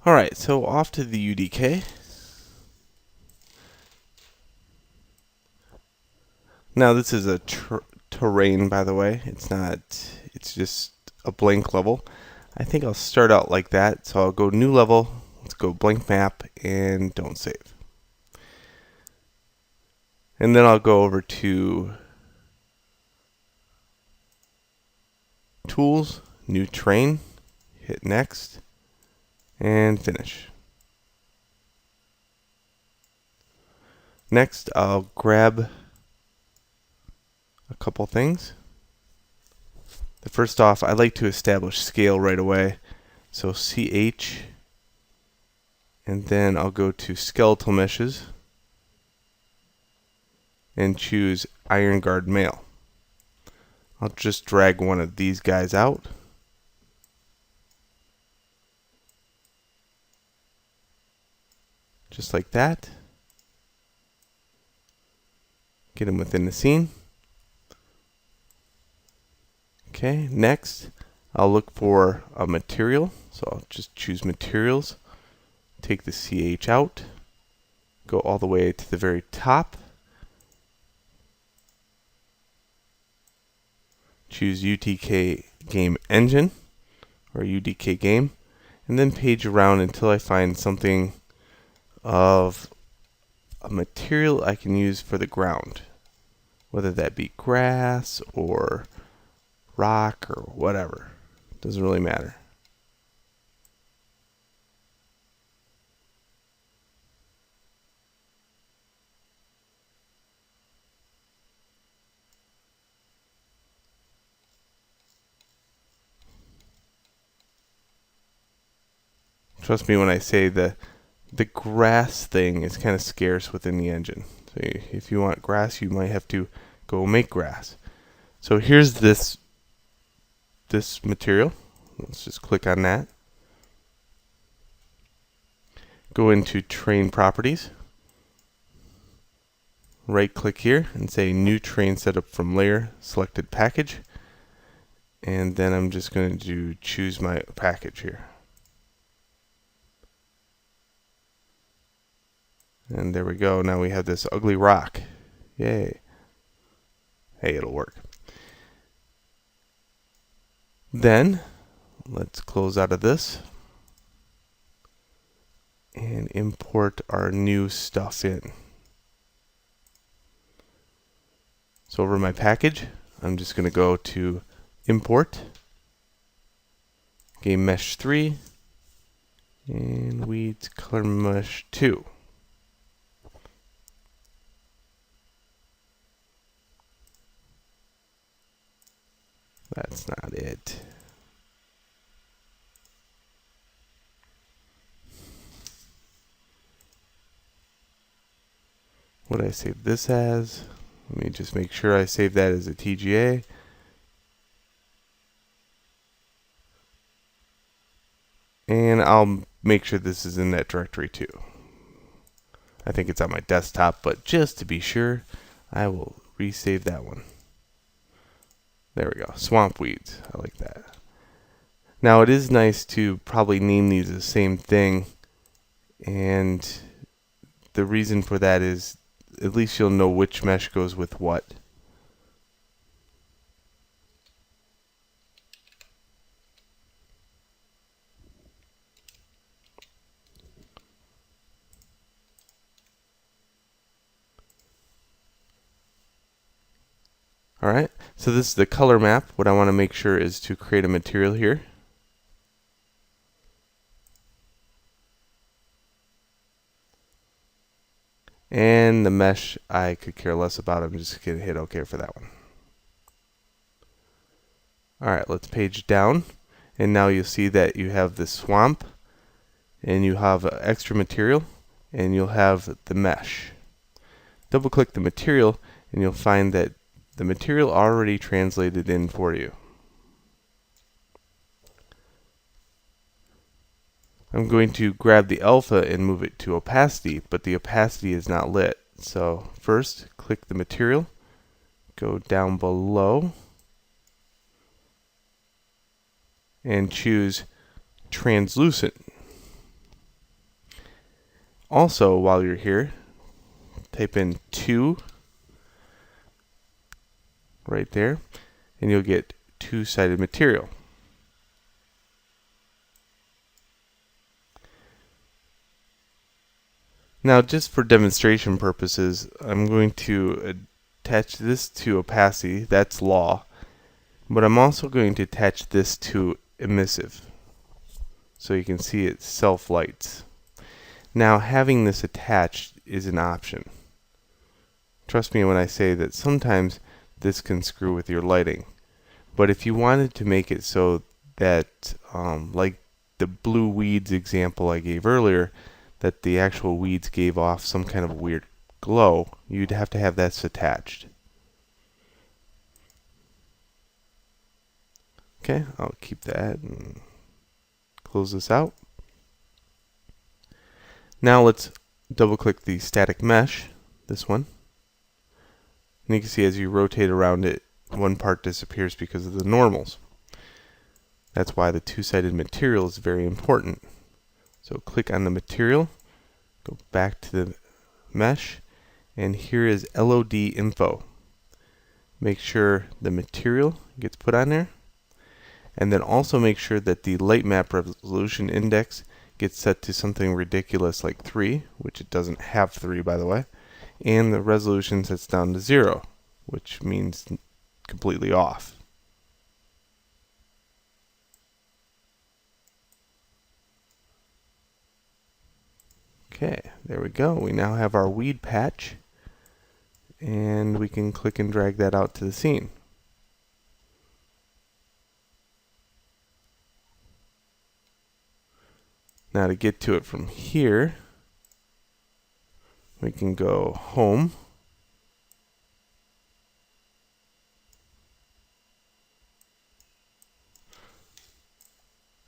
Alright, so off to the UDK. Now this is a terrain, by the way. It's just a blank level. I think I'll start out like that. So I'll go new level, let's go blank map, and don't save. And then I'll go over to Tools, New Terrain, hit Next, and finish. Next, I'll grab a couple things. The first off, I like to establish scale right away. So CH, and then I'll go to Skeletal Meshes and choose Iron Guard Male. I'll just drag one of these guys out. Just like that. Get him within the scene. Okay, next I'll look for a material. So I'll just choose materials, take the CH out, go all the way to the very top, choose UDK Game Engine or UDK Game, and then page around until I find something of a material I can use for the ground, whether that be grass or rock or whatever. Doesn't really matter. Trust me when I say the grass thing is kind of scarce within the engine. So if you want grass, you might have to go make grass. So here's this material. Let's just click on that. Go into Terrain Properties. Right click here and say New Terrain Setup from Layer, Selected Package. And then I'm just going to choose my package here. And there we go. Now we have this ugly rock. Yay. Hey, it'll work. Then, let's close out of this and import our new stuff in. So over my package, I'm just going to go to Import, Game Mesh 3, and Weeds Color Mesh 2. That's not it. What did I save this as? Let me just make sure I save that as a TGA. And I'll make sure this is in that directory too. I think it's on my desktop, but just to be sure, I will resave that one. There we go, swamp weeds. I like that. Now it is nice to probably name these the same thing, and the reason for that is at least you'll know which mesh goes with what. Alright, so this is the color map. What I want to make sure is to create a material here. And the mesh, I could care less about. I'm just going to hit OK for that one. Alright, let's page down. And now you'll see that you have the swamp, and you have extra material, and you'll have the mesh. Double click the material, and you'll find that the material already translated in for you. I'm going to grab the alpha and move it to opacity, but the opacity is not lit. So first, click the material, go down below, and choose translucent. Also, while you're here, type in 2 right there, and you'll get two-sided material. Now, just for demonstration purposes, I'm going to attach this to opacity, that's law, but I'm also going to attach this to emissive, so you can see it self-lights. Now, having this attached is an option. Trust me when I say that sometimes this can screw with your lighting. But if you wanted to make it so that, like the blue weeds example I gave earlier, that the actual weeds gave off some kind of weird glow, you'd have to have that attached. Okay, I'll keep that and close this out. Now let's double click the static mesh, this one. And you can see as you rotate around it, one part disappears because of the normals. That's why the two-sided material is very important. So click on the material, go back to the mesh, and here is LOD info. Make sure the material gets put on there, and then also make sure that the light map resolution index gets set to something ridiculous like 3, which it doesn't have 3 by the way, and the resolution sets down to 0, which means completely off. Okay, there we go. We now have our weed patch, and we can click and drag that out to the scene. Now to get to it from here, we can go home.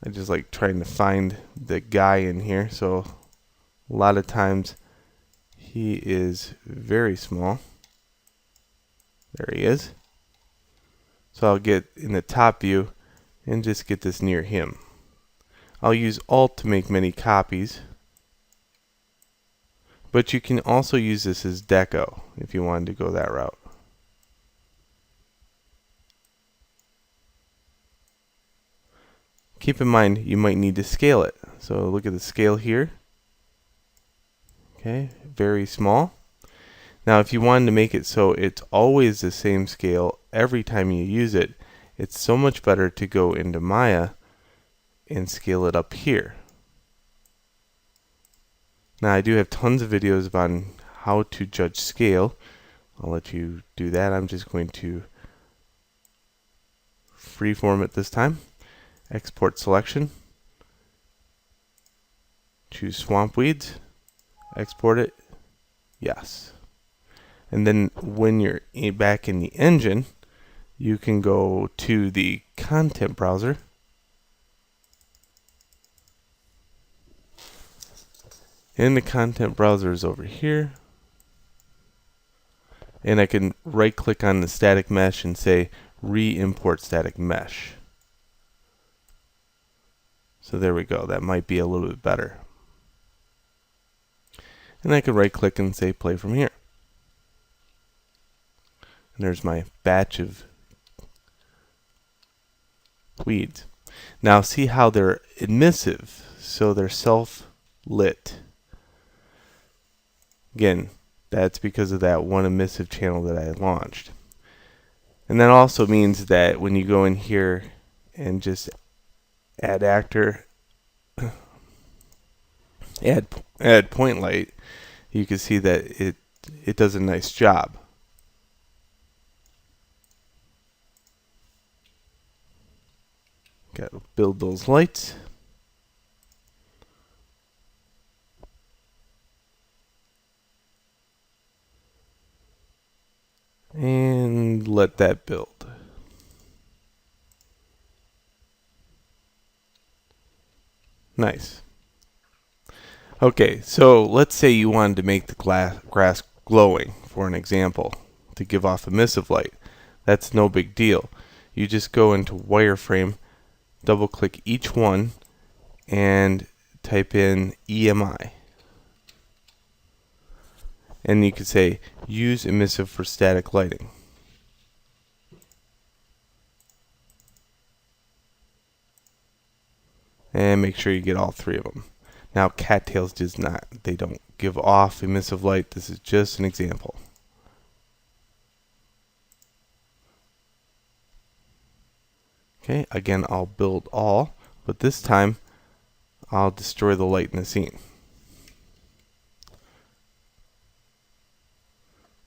I just like trying to find the guy in here, so a lot of times he is very small. There he is. So I'll get in the top view and just get this near him. I'll use Alt to make many copies, but you can also use this as deco if you wanted to go that route. Keep in mind you might need to scale it. So look at the scale here. Okay, very small. Now if you wanted to make it so it's always the same scale every time you use it, it's so much better to go into Maya and scale it up here. Now I do have tons of videos about how to judge scale. I'll let you do that. I'm just going to freeform it this time. Export selection. Choose swamp weeds. Export it. Yes. And then when you're back in the engine, you can go to the content browser. And the content browser is over here. And I can right click on the static mesh and say re-import static mesh. So there we go. That might be a little bit better. And I can right click and say play from here. And there's my batch of weeds. Now see how they're emissive, so they're self-lit. Again, that's because of that one emissive channel that I launched. And that also means that when you go in here and just add actor, add point light, you can see that it does a nice job. Got to build those lights. And let that build. Nice. Okay, so let's say you wanted to make the grass glowing, for an example, to give off emissive light. That's no big deal. You just go into wireframe, double click each one, and type in EMI. And you could say use emissive for static lighting. And make sure you get all three of them. Now cattails does not. They don't give off emissive light. This is just an example. Okay, again I'll build all, but this time I'll destroy the light in the scene.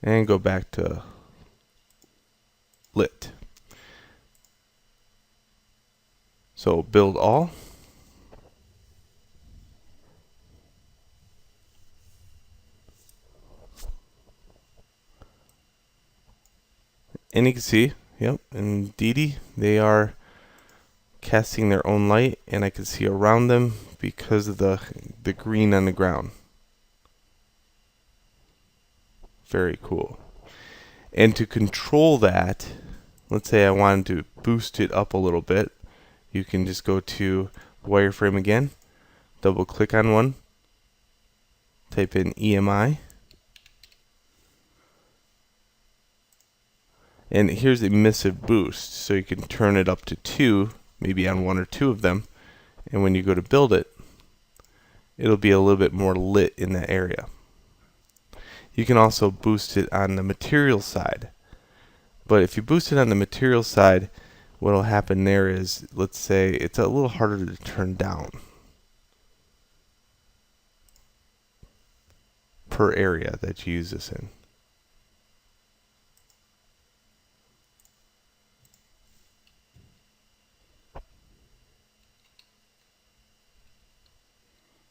And go back to lit. So build all. And you can see, yep, indeedy, they are casting their own light, and I can see around them because of the green on the ground. Very cool. And to control that, let's say I wanted to boost it up a little bit, you can just go to wireframe again, double click on one, type in EMI, and here's emissive boost, so you can turn it up to 2, maybe on 1 or 2 of them, and when you go to build it, it'll be a little bit more lit in that area. You can also boost it on the material side, but if you boost it on the material side, what will happen there is, let's say it's a little harder to turn down per area that you use this in.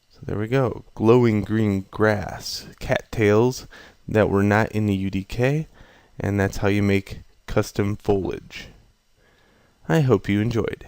So there we go, glowing green grass, cattails that were not in the UDK, and that's how you make custom foliage. I hope you enjoyed.